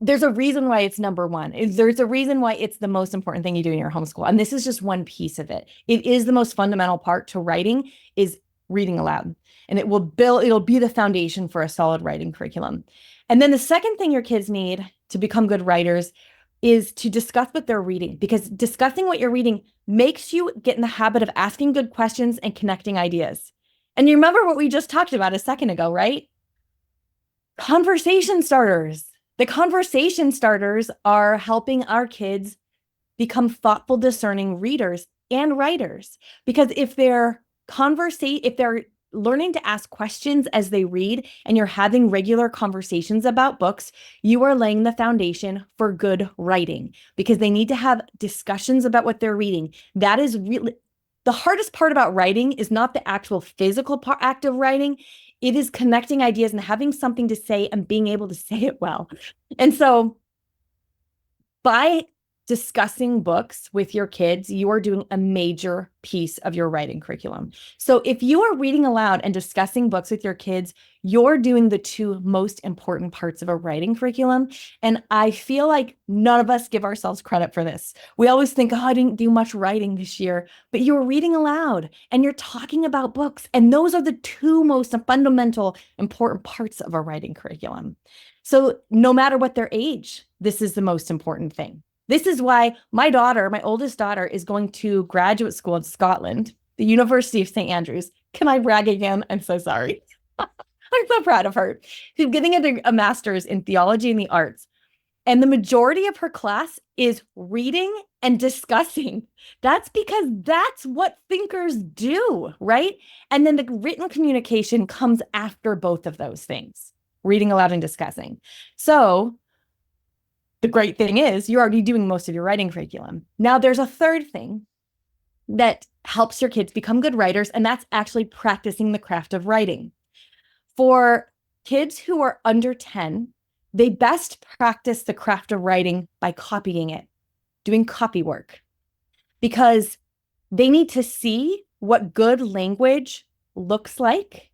there's a reason why it's number one. There's a reason why it's the most important thing you do in your homeschool. And this is just one piece of it. It is the most fundamental part to writing, is reading aloud. And it'll be the foundation for a solid writing curriculum. And then the second thing your kids need to become good writers is to discuss what they're reading, because discussing what you're reading makes you get in the habit of asking good questions and connecting ideas. And you remember what we just talked about a second ago, right? Conversation starters. The conversation starters are helping our kids become thoughtful, discerning readers and writers. Because if they're learning to ask questions as they read, and you're having regular conversations about books, you are laying the foundation for good writing, because they need to have discussions about what they're reading. That is really the hardest part about writing, is not the actual physical act of writing. It is connecting ideas and having something to say and being able to say it well. And so by discussing books with your kids, you are doing a major piece of your writing curriculum. So if you are reading aloud and discussing books with your kids, you're doing the two most important parts of a writing curriculum. And I feel like none of us give ourselves credit for this. We always think, oh, I didn't do much writing this year, but you're reading aloud and you're talking about books. And those are the two most fundamental, important parts of a writing curriculum. So no matter what their age, this is the most important thing. This is why my oldest daughter, is going to graduate school in Scotland, the University of St. Andrews. Can I brag again? I'm so sorry. I'm so proud of her. She's getting a master's in theology and the arts. And the majority of her class is reading and discussing. That's because that's what thinkers do, right? And then the written communication comes after both of those things, reading aloud and discussing. So the great thing is you're already doing most of your writing curriculum. Now there's a third thing that helps your kids become good writers, and that's actually practicing the craft of writing. For kids who are under 10, they best practice the craft of writing by copying it, doing copy work, because they need to see what good language looks like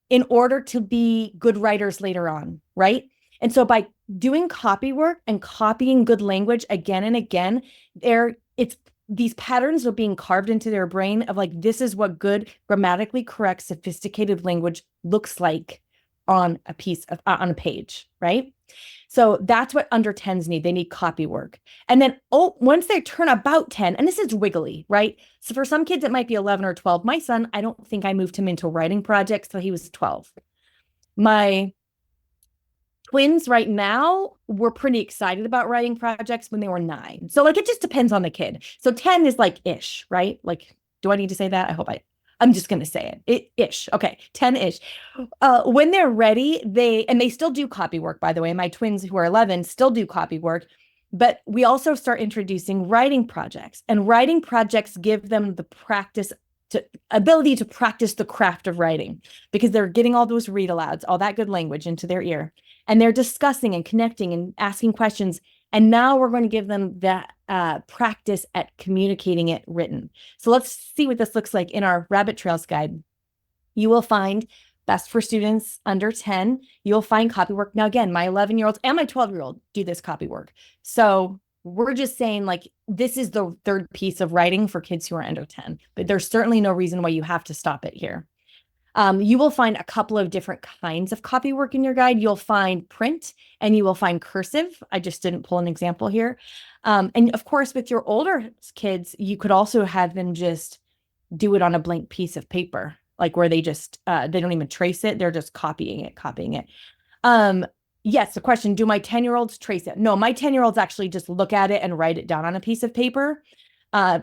in order to be good writers later on, right? And so by doing copy work and copying good language again and again, it's these patterns are being carved into their brain of like, this is what good, grammatically correct, sophisticated language looks like on a on a page, right? So that's what under 10s need. They need copy work. And then, once they turn about 10, and this is wiggly, right? So for some kids, it might be 11 or 12. My son, I don't think I moved him into writing projects till he was 12. My twins right now, we're pretty excited about writing projects when they were 9. So like, it just depends on the kid. So 10 is like ish, right? Like, do I need to say that? I'm just going to say it. Ish. Okay. 10-ish. When they're ready, they still do copy work, by the way. My twins who are 11 still do copy work, but we also start introducing writing projects, and writing projects give them the ability to practice the craft of writing, because they're getting all those read-alouds, all that good language into their ear, and they're discussing and connecting and asking questions. And now we're going to give them that practice at communicating it written. So let's see what this looks like in our Rabbit Trails guide. You will find best for students under 10. You'll find copy work. Now, again, my 11-year-olds and my 12-year-old do this copy work. So we're just saying, like, this is the third piece of writing for kids who are under 10, but there's certainly no reason why you have to stop it here. You will find a couple of different kinds of copy work in your guide. You'll find print and you will find cursive. I just didn't pull an example here. And of course, with your older kids, you could also have them just do it on a blank piece of paper, like where they just, they don't even trace it. They're just copying it. Yes, the question, do my 10-year-olds trace it? No, my 10-year-olds actually just look at it and write it down on a piece of paper.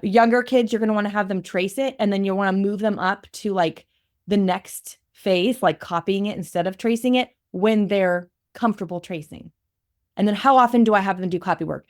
Younger kids, you're going to want to have them trace it, and then you want to move them up to like the next phase, like copying it instead of tracing it, when they're comfortable tracing. And then how often do I have them do copy work?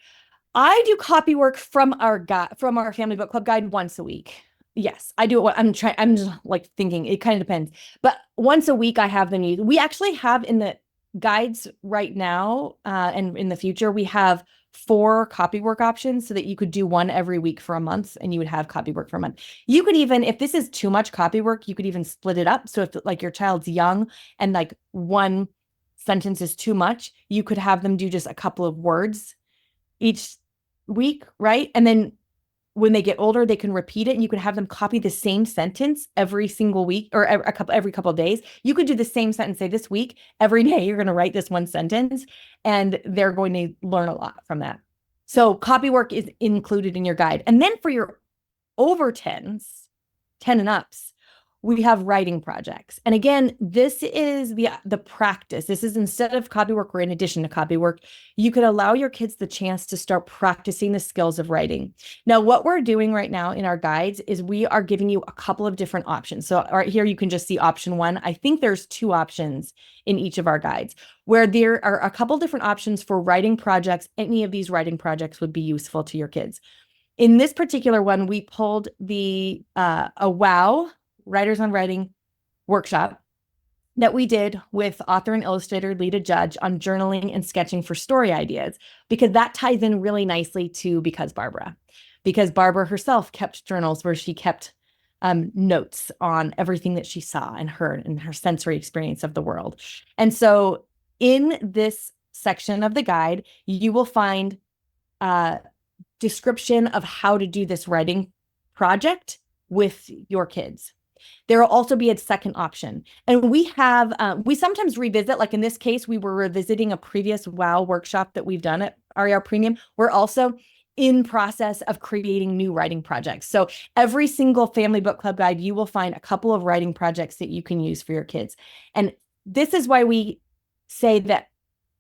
I do copy work from our Family Book Club guide once a week. Yes, I do it. I'm just like thinking, it kind of depends. But once a week I have them use. We actually have in the guides right now, and in the future, we have 4 copy work options so that you could do one every week for a month, and you would have copy work for a month. You could even, if this is too much copy work, you could even split it up. So if like your child's young and like one sentence is too much, you could have them do just a couple of words each week, right? And then when they get older, they can repeat it, and you can have them copy the same sentence every single week, or every couple of days. You could do the same sentence, say this week, every day you're going to write this one sentence, and they're going to learn a lot from that. So copy work is included in your guide. And then for your over 10s, 10 and ups, we have writing projects. And again, this is the practice. This is instead of copy work or in addition to copy work. You could allow your kids the chance to start practicing the skills of writing. Now, what we're doing right now in our guides is we are giving you a couple of different options. So right here, you can just see option 1. I think there's 2 options in each of our guides, where there are a couple different options for writing projects. Any of these writing projects would be useful to your kids. In this particular one, we pulled a WOW, Writers on Writing workshop that we did with author and illustrator Lita Judge on journaling and sketching for story ideas, because that ties in really nicely to because Barbara herself kept journals where she kept notes on everything that she saw and heard and her sensory experience of the world. And so in this section of the guide, you will find a description of how to do this writing project with your kids. There will also be a second option. And we sometimes revisit, like in this case, we were revisiting a previous WOW workshop that we've done at RAR Premium. We're also in process of creating new writing projects. So every single Family Book Club guide, you will find a couple of writing projects that you can use for your kids. And this is why we say that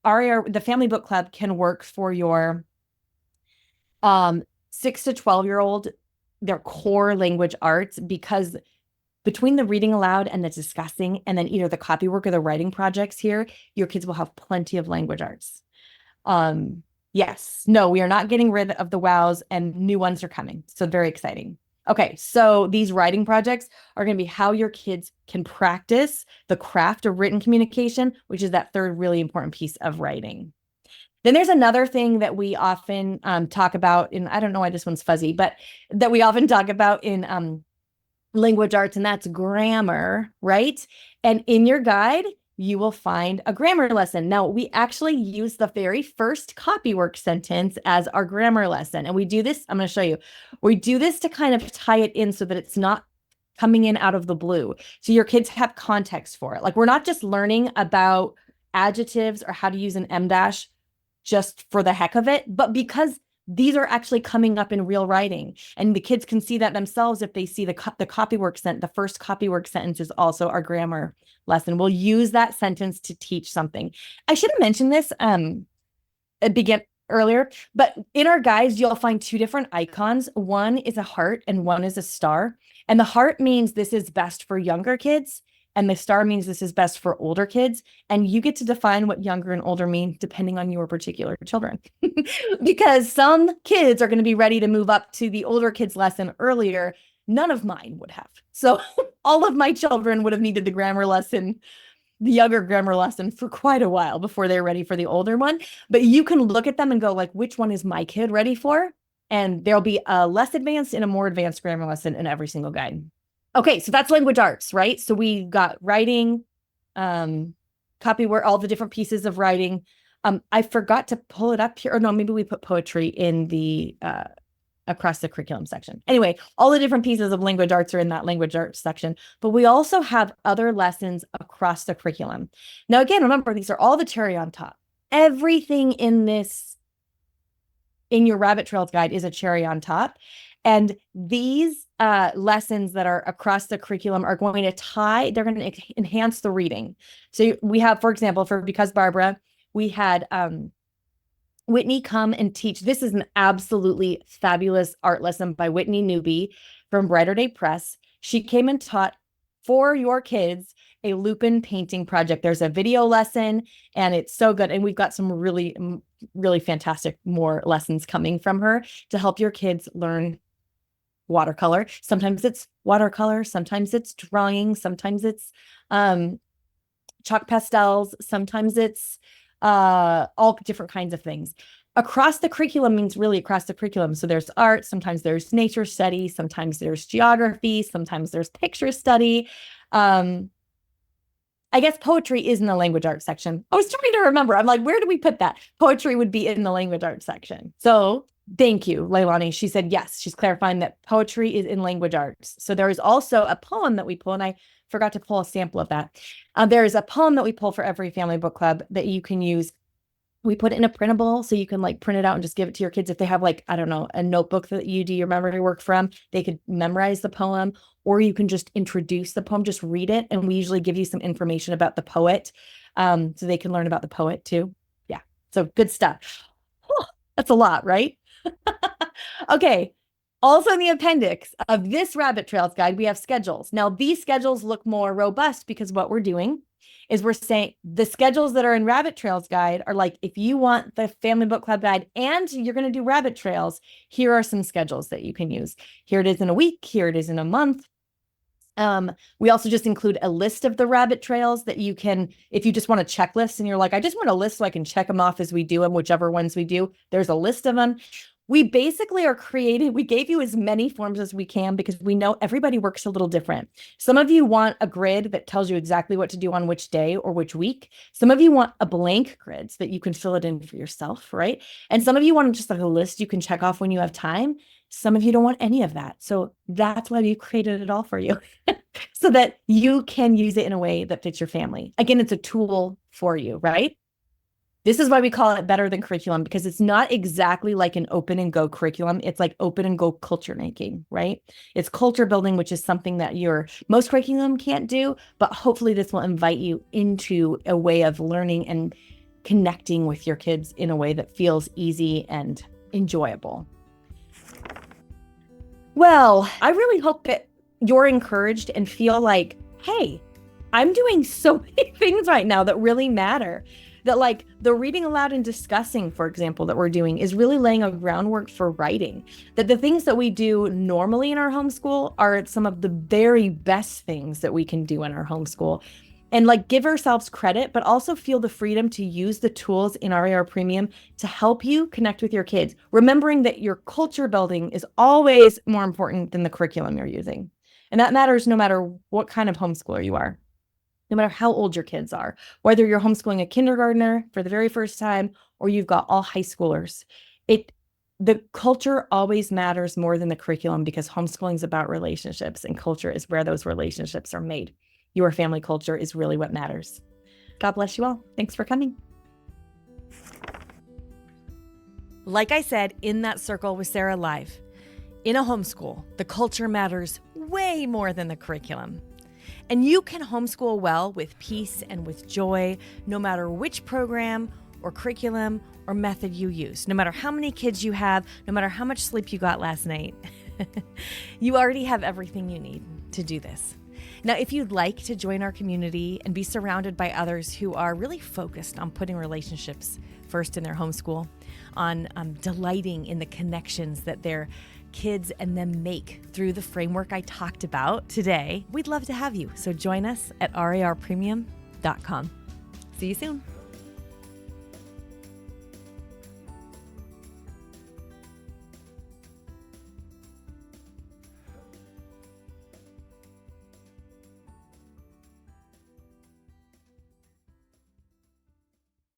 the Family Book Club can work for your 6 to 12-year-old, their core language arts, because between the reading aloud and the discussing, and then either the copy work or the writing projects here, your kids will have plenty of language arts. Yes, no, we are not getting rid of the WOWs, and new ones are coming. So very exciting. Okay, so these writing projects are going to be how your kids can practice the craft of written communication, which is that third really important piece of writing. Then there's another thing that we often talk about in, I don't know why this one's fuzzy, but that we often talk about in language arts, and that's grammar, right? And in your guide, you will find a grammar lesson. Now, we actually use the very first copywork sentence as our grammar lesson. And we do this, I'm going to show you. We do this to kind of tie it in so that it's not coming in out of the blue. So your kids have context for it. Like, we're not just learning about adjectives or how to use an em dash just for the heck of it, but because these are actually coming up in real writing, and the kids can see that themselves if they see the copywork sentence. The first copywork sentence is also our grammar lesson. We'll use that sentence to teach something. I should have mentioned this earlier, but in our guides, you'll find two different icons. One is a heart and one is a star. And the heart means this is best for younger kids, and the star means this is best for older kids. And you get to define what younger and older mean depending on your particular children. Because some kids are going to be ready to move up to the older kids lesson earlier. None of mine would have. So all of my children would have needed the grammar lesson, the younger grammar lesson, for quite a while before they're ready for the older one. But you can look at them and go, like, which one is my kid ready for? And there'll be a less advanced and a more advanced grammar lesson in every single guide. Okay, so that's language arts, right? So we got writing, copywork, all the different pieces of writing. I forgot to pull it up here. Or no, maybe we put poetry in the across the curriculum section. Anyway, all the different pieces of language arts are in that language arts section, but we also have other lessons across the curriculum. Now, again, remember, these are all the cherry on top. Everything in your rabbit trails guide is a cherry on top. And these lessons that are across the curriculum are going to they're going to enhance the reading. So we have, for example, for Because Barbara, we had Whitney come and teach. This is an absolutely fabulous art lesson by Whitney Newby from Brighter Day Press. She came and taught for your kids a lupin painting project. There's a video lesson, and it's so good. And we've got some really, really fantastic more lessons coming from her to help your kids learn watercolor. Sometimes it's watercolor, sometimes it's drawing, sometimes it's chalk pastels, sometimes it's all different kinds of things. Across the curriculum means really across the curriculum. So there's art, sometimes there's nature study, sometimes there's geography, sometimes there's picture study. I guess poetry is in the language arts section. I was trying to remember. I'm like, where do we put that? Poetry would be in the language arts section. So thank you, Leilani. She said, yes, she's clarifying that poetry is in language arts. So there is also a poem that we pull, and I forgot to pull a sample of that. There is a poem that we pull for every family book club that you can use. We put it in a printable, so you can like print it out and just give it to your kids. If they have, like, I don't know, a notebook that you do your memory work from, they could memorize the poem, or you can just introduce the poem, just read it. And we usually give you some information about the poet, so they can learn about the poet too. Yeah. So good stuff. Whew, that's a lot, right? Okay. Also in the appendix of this rabbit trails guide, we have schedules. Now, these schedules look more robust because what we're doing is we're saying the schedules that are in rabbit trails guide are like, if you want the family book club guide and you're going to do rabbit trails, here are some schedules that you can use. Here it is in a week. Here it is in a month. We also just include a list of the rabbit trails that you can, if you just want a checklist and you're like, I just want a list so I can check them off as we do them, whichever ones we do, there's a list of them. We basically we gave you as many forms as we can because we know everybody works a little different. Some of you want a grid that tells you exactly what to do on which day or which week. Some of you want a blank grid so that you can fill it in for yourself, right? And some of you want just like a list you can check off when you have time. Some of you don't want any of that. So that's why we created it all for you so that you can use it in a way that fits your family. Again, it's a tool for you, right? This is why we call it better than curriculum, because it's not exactly like an open and go curriculum. It's like open and go culture making, right? It's culture building, which is something that your most curriculum can't do, but hopefully this will invite you into a way of learning and connecting with your kids in a way that feels easy and enjoyable. Well, I really hope that you're encouraged and feel like, hey, I'm doing so many things right now that really matter. That like the reading aloud and discussing, for example, that we're doing is really laying a groundwork for writing. That the things that we do normally in our homeschool are some of the very best things that we can do in our homeschool. And like give ourselves credit, but also feel the freedom to use the tools in RAR Premium to help you connect with your kids. Remembering that your culture building is always more important than the curriculum you're using. And that matters no matter what kind of homeschooler you are. no matter how old your kids are, whether you're homeschooling a kindergartner for the very first time or you've got all high schoolers. The culture always matters more than the curriculum because homeschooling is about relationships and culture is where those relationships are made. Your family culture is really what matters. God bless you all. Thanks for coming.
Like I said in that circle with Sarah Live, in a homeschool, the culture matters way more than the curriculum. And you can homeschool well with peace and with joy, no matter which program or curriculum or method you use, no matter how many kids you have, no matter how much sleep you got last night. You already have everything you need to do this. Now, if you'd like to join our community and be surrounded by others who are really focused on putting relationships first in their homeschool, on delighting in the connections that their kids and them make through the framework I talked about today, we'd love to have you. So join us at RARPremium.com. See you soon.